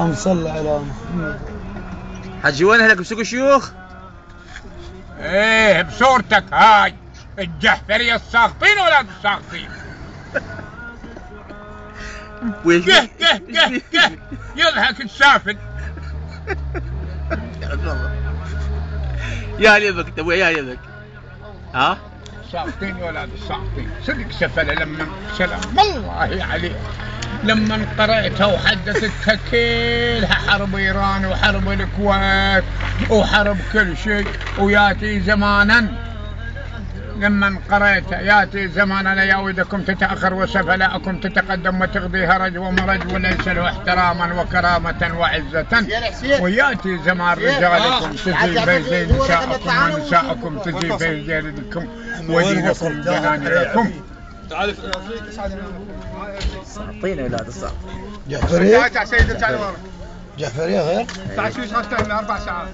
اللهم صل على محمد. حجي وين اهلك بسوق الشيوخ؟ ايه بصورتك هاي الجحفرية الساقطين ولاد الساقطين. ويش كه كه كه كه يضحك السافل. يا ليبك انت ابويا، يا ليبك. ها؟ ساقطين يا ولاد الساقطين. صدق سفل لما سلام والله عليه لما قرأتها وحدثتها كلها حرب ايران وحرب الكويت وحرب كل شيء، وياتي زمانا لما قرأتها ياتي زمانا يا ودكم تتأخر وسفلاءكم تتقدم وتغضي هرج ومرج وليس له احتراما وكرامة وعزة، وياتي زمان رجالكم تجي بين نساءكم ونساءكم تجي بين جلدكم ودينكم جنانيكم. ساقطين يا ولاد الساقطين. جحفرية؟ سيدي جحفرية غير؟ تعال شو شغلتها من 4 ساعات.